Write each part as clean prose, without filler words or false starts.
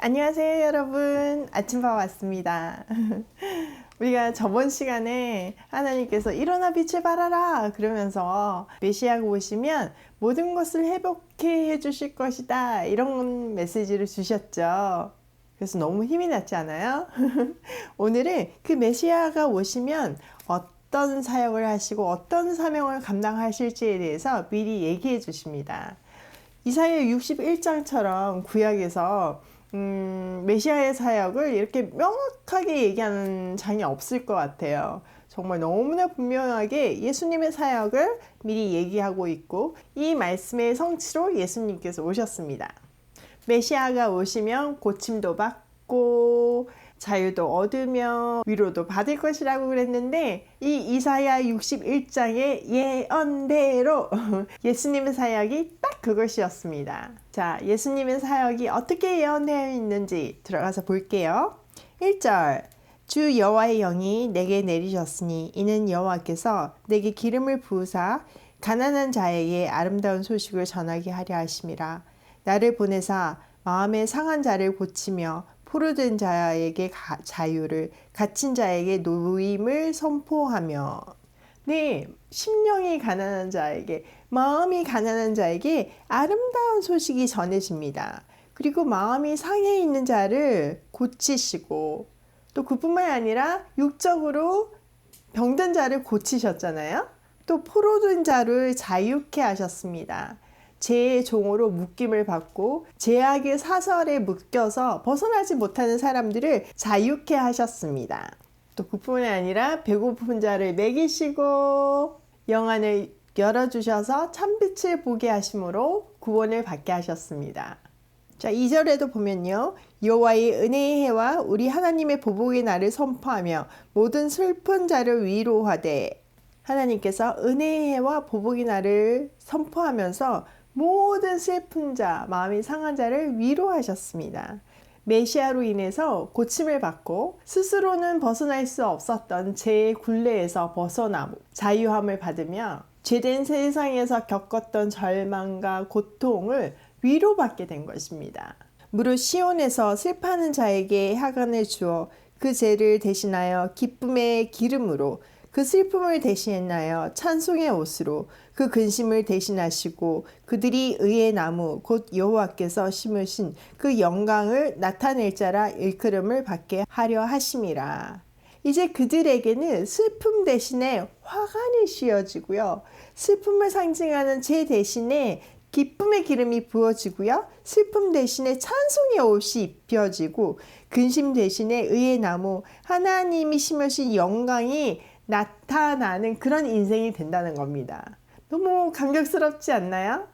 안녕하세요 여러분, 아침밥 왔습니다. 우리가 저번 시간에 하나님께서 일어나 빛을 발하라 그러면서 메시아가 오시면 모든 것을 회복해 해주실 것이다 이런 메시지를 주셨죠. 그래서 너무 힘이 났지 않아요? 오늘은 그 메시아가 오시면 어떤 사역을 하시고 어떤 사명을 감당하실지에 대해서 미리 얘기해 주십니다. 이사야 61장처럼 구약에서 메시아의 사역을 이렇게 명확하게 얘기하는 장이 없을 것 같아요. 정말 너무나 분명하게 예수님의 사역을 미리 얘기하고 있고 이 말씀의 성취로 예수님께서 오셨습니다. 메시아가 오시면 고침도 받고 자유도 얻으며 위로도 받을 것이라고 그랬는데 이 이사야 61장의 예언대로 예수님의 사역이 딱 그것이었습니다. 자, 예수님의 사역이 어떻게 예언되어 있는지 들어가서 볼게요. 1절 주 여호와의 영이 내게 내리셨으니 이는 여호와께서 내게 기름을 부으사 가난한 자에게 아름다운 소식을 전하게 하려 하심이라. 나를 보내사 마음에 상한 자를 고치며 포로된 자에게 자유를, 갇힌 자에게 노임을 선포하며. 네, 심령이 가난한 자에게, 마음이 가난한 자에게 아름다운 소식이 전해집니다. 그리고 마음이 상해 있는 자를 고치시고 또 그뿐만 아니라 육적으로 병든 자를 고치셨잖아요. 또 포로된 자를 자유케 하셨습니다. 죄의 종으로 묶임을 받고 죄악의 사설에 묶여서 벗어나지 못하는 사람들을 자유케 하셨습니다. 또 그뿐만 아니라 배고픈 자를 먹이시고 영안을 열어주셔서 참빛을 보게 하심으로 구원을 받게 하셨습니다. 자, 2절에도 보면요. 여호와의 은혜의 해와 우리 하나님의 보복의 날을 선포하며 모든 슬픈 자를 위로하되. 하나님께서 은혜의 해와 보복의 날을 선포하면서 모든 슬픈 자, 마음이 상한 자를 위로하셨습니다. 메시아로 인해서 고침을 받고 스스로는 벗어날 수 없었던 죄의 굴레에서 벗어나고 자유함을 받으며 죄된 세상에서 겪었던 절망과 고통을 위로받게 된 것입니다. 무릇 시온에서 슬퍼하는 자에게 하간을 주어 그 죄를 대신하여 기쁨의 기름으로 그 슬픔을 대신하여 찬송의 옷으로 그 근심을 대신하시고 그들이 의의 나무 곧 여호와께서 심으신 그 영광을 나타낼 자라 일컬음을 받게 하려 하심이라. 이제 그들에게는 슬픔 대신에 화관이 씌어지고요. 슬픔을 상징하는 죄 대신에 기쁨의 기름이 부어지고요. 슬픔 대신에 찬송의 옷이 입혀지고 근심 대신에 의의 나무 하나님이 심으신 영광이 나타나는 그런 인생이 된다는 겁니다. 너무 감격스럽지 않나요?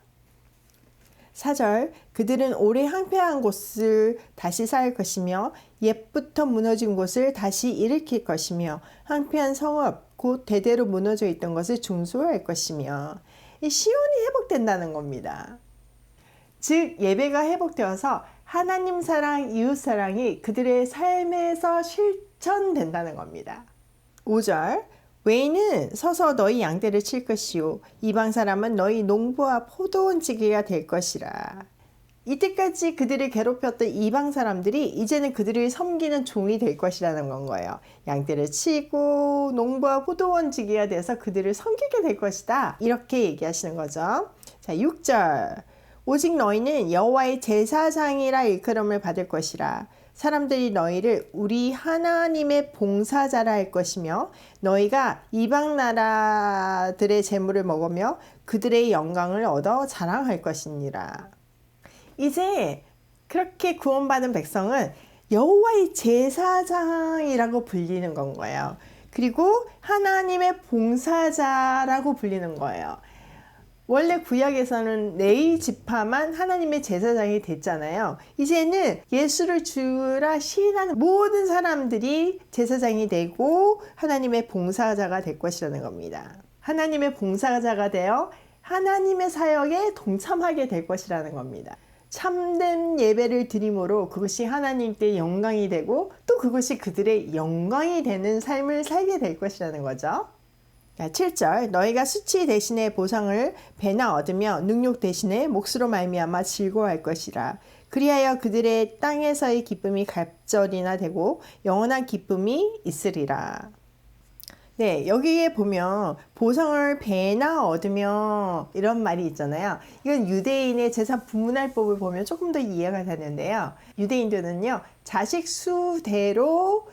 4절 그들은 오래 항폐한 곳을 다시 쌓을 것이며 옛부터 무너진 곳을 다시 일으킬 것이며 항폐한 성읍 곧 대대로 무너져 있던 것을 중수할 것이며 이 시온이 회복된다는 겁니다. 즉 예배가 회복되어서 하나님 사랑, 이웃 사랑이 그들의 삶에서 실천된다는 겁니다. 5절 외인은 서서 너희 양떼를 칠 것이요 이방 사람은 너희 농부와 포도원 지기가 될 것이라. 이때까지 그들을 괴롭혔던 이방 사람들이 이제는 그들을 섬기는 종이 될 것이라는 건 거예요. 양떼를 치고 농부와 포도원 지기가 돼서 그들을 섬기게 될 것이다. 이렇게 얘기하시는 거죠. 자, 6절 오직 너희는 여호와의 제사장이라 일컬음을 받을 것이라. 사람들이 너희를 우리 하나님의 봉사자라 할 것이며 너희가 이방 나라들의 재물을 먹으며 그들의 영광을 얻어 자랑할 것이니라. 이제 그렇게 구원받은 백성은 여호와의 제사장이라고 불리는 건 거예요. 그리고 하나님의 봉사자라고 불리는 거예요. 원래 구약에서는 레위 지파만 하나님의 제사장이 됐잖아요. 이제는 예수를 주라 시인하는 모든 사람들이 제사장이 되고 하나님의 봉사자가 될 것이라는 겁니다. 하나님의 봉사자가 되어 하나님의 사역에 동참하게 될 것이라는 겁니다. 참된 예배를 드림으로 그것이 하나님께 영광이 되고 또 그것이 그들의 영광이 되는 삶을 살게 될 것이라는 거죠. 7절 너희가 수치 대신에 보상을 배나 얻으며 능욕 대신에 몫으로 말미암아 즐거워할 것이라. 그리하여 그들의 땅에서의 기쁨이 갑절이나 되고 영원한 기쁨이 있으리라. 네, 여기에 보면 보상을 배나 얻으며 이런 말이 있잖아요. 이건 유대인의 재산 분할법을 보면 조금 더 이해가 되는데요. 유대인들은요, 자식 수대로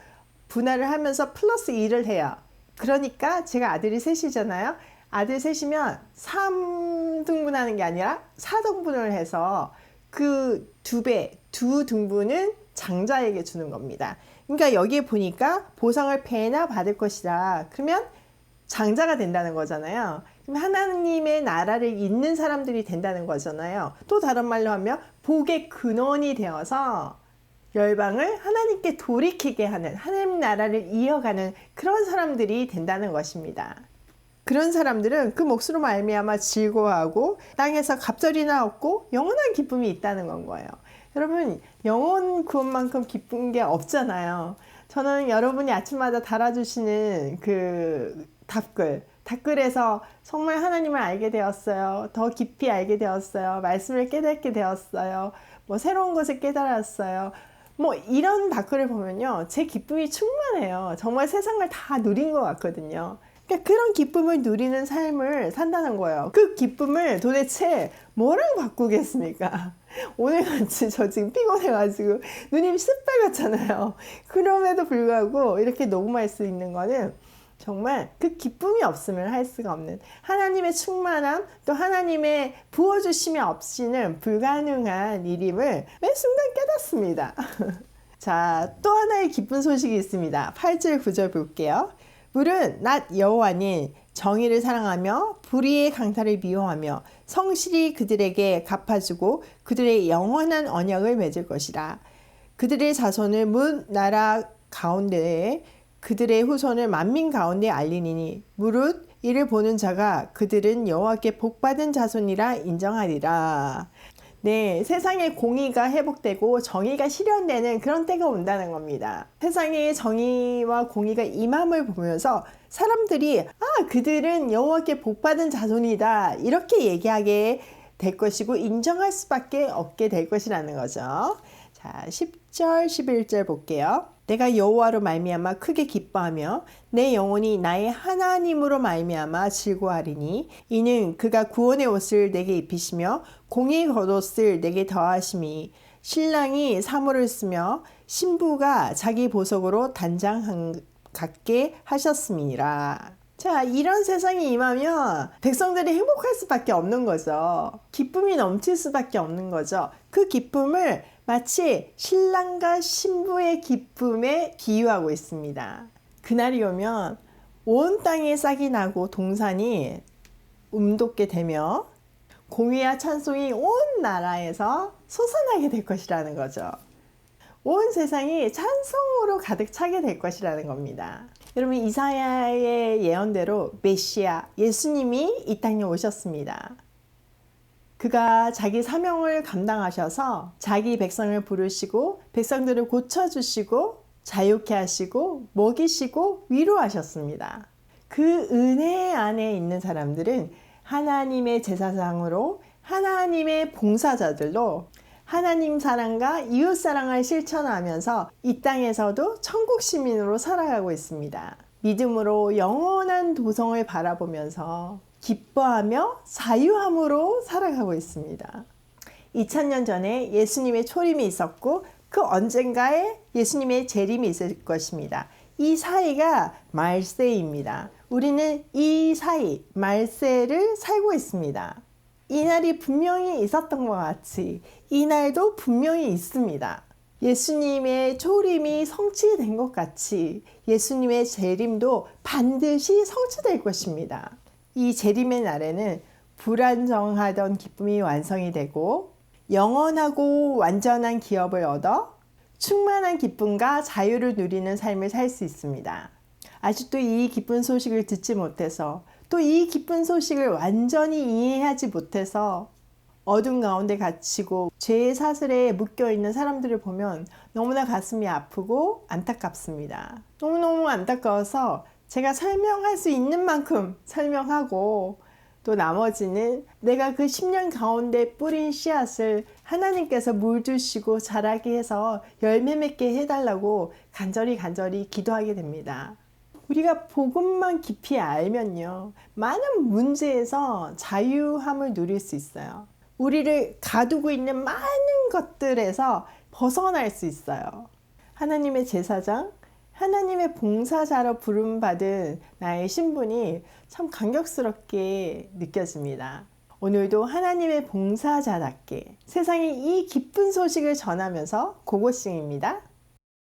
분할을 하면서 플러스 1을 해요. 그러니까 제가 아들이 셋이잖아요. 아들 셋이면 3등분하는 게 아니라 4등분을 해서 그 2배, 2등분은 장자에게 주는 겁니다. 그러니까 여기에 보니까 보상을 배나 받을 것이다. 그러면 장자가 된다는 거잖아요. 그럼 하나님의 나라를 잇는 사람들이 된다는 거잖아요. 또 다른 말로 하면 복의 근원이 되어서 열방을 하나님께 돌이키게 하는, 하나님 나라를 이어가는 그런 사람들이 된다는 것입니다. 그런 사람들은 그 몫으로 말미암아 즐거워하고 땅에서 갑절이나 얻고 영원한 기쁨이 있다는 건 거예요. 여러분, 영혼 구원만큼 기쁜 게 없잖아요. 저는 여러분이 아침마다 달아주시는 그 답글에서 정말 하나님을 알게 되었어요. 더 깊이 알게 되었어요. 말씀을 깨닫게 되었어요. 뭐 새로운 것을 깨달았어요. 뭐 이런 답글을 보면요, 제 기쁨이 충만해요. 정말 세상을 다 누린 것 같거든요. 그러니까 그런 기쁨을 누리는 삶을 산다는 거예요. 그 기쁨을 도대체 뭐랑 바꾸겠습니까? 오늘같이 저 지금 피곤해가지고 눈이 새빨갛잖아요. 그럼에도 불구하고 이렇게 녹음할 수 있는 거는 정말 그 기쁨이 없으면 할 수가 없는, 하나님의 충만함, 또 하나님의 부어주심이 없이는 불가능한 일임을 매 순간 깨닫습니다. 자, 또 하나의 기쁜 소식이 있습니다. 8절 9절 볼게요. 물은 낫 여호와니 정의를 사랑하며 불의의 강탈을 미워하며 성실히 그들에게 갚아주고 그들의 영원한 언약을 맺을 것이라. 그들의 자손을 문 나라 가운데에 그들의 후손을 만민 가운데 알리니 무릇 이를 보는 자가 그들은 여호와께 복받은 자손이라 인정하리라. 네, 세상의 공의가 회복되고 정의가 실현되는 그런 때가 온다는 겁니다. 세상에 정의와 공의가 임함을 보면서 사람들이 그들은 여호와께 복받은 자손이다 이렇게 얘기하게 될 것이고 인정할 수밖에 없게 될 것이라는 거죠. 자, 10절 11절 볼게요. 내가 여호와로 말미암아 크게 기뻐하며 내 영혼이 나의 하나님으로 말미암아 즐거워하리니 이는 그가 구원의 옷을 내게 입히시며 공의 겉옷을 내게 더하심이 신랑이 사모를 쓰며 신부가 자기 보석으로 단장 갖게 하셨음이라. 자, 이런 세상이 임하면 백성들이 행복할 수밖에 없는 거죠. 기쁨이 넘칠 수밖에 없는 거죠. 그 기쁨을 마치 신랑과 신부의 기쁨에 비유하고 있습니다. 그날이 오면 온 땅에 싹이 나고 동산이 움돋게 되며 공의와 찬송이 온 나라에서 솟아나게 될 것이라는 거죠. 온 세상이 찬송으로 가득 차게 될 것이라는 겁니다. 여러분, 이사야의 예언대로 메시아 예수님이 이 땅에 오셨습니다. 그가 자기 사명을 감당하셔서 자기 백성을 부르시고 백성들을 고쳐주시고 자유케 하시고 먹이시고 위로하셨습니다. 그 은혜 안에 있는 사람들은 하나님의 제사장으로, 하나님의 봉사자들로 하나님 사랑과 이웃 사랑을 실천하면서 이 땅에서도 천국 시민으로 살아가고 있습니다. 믿음으로 영원한 도성을 바라보면서 기뻐하며 자유함으로 살아가고 있습니다. 2000년 전에 예수님의 초림이 있었고 그 언젠가에 예수님의 재림이 있을 것입니다. 이 사이가 말세입니다. 우리는 이 사이 말세를 살고 있습니다. 이 날이 분명히 있었던 것 같이 이 날도 분명히 있습니다. 예수님의 초림이 성취된 것 같이 예수님의 재림도 반드시 성취될 것입니다. 이 재림의 날에는 불안정하던 기쁨이 완성이 되고 영원하고 완전한 기업을 얻어 충만한 기쁨과 자유를 누리는 삶을 살 수 있습니다. 아직도 이 기쁜 소식을 듣지 못해서 또 이 기쁜 소식을 완전히 이해하지 못해서 어둠 가운데 갇히고 죄의 사슬에 묶여있는 사람들을 보면 너무나 가슴이 아프고 안타깝습니다. 너무너무 안타까워서 제가 설명할 수 있는 만큼 설명하고 또 나머지는 내가 그 10년 가운데 뿌린 씨앗을 하나님께서 물 주시고 자라게 해서 열매 맺게 해달라고 간절히 기도하게 됩니다. 우리가 복음만 깊이 알면요, 많은 문제에서 자유함을 누릴 수 있어요. 우리를 가두고 있는 많은 것들에서 벗어날 수 있어요. 하나님의 제사장, 하나님의 봉사자로 부름받은 나의 신분이 참 감격스럽게 느껴집니다. 오늘도 하나님의 봉사자답게 세상에 이 기쁜 소식을 전하면서 고고싱입니다.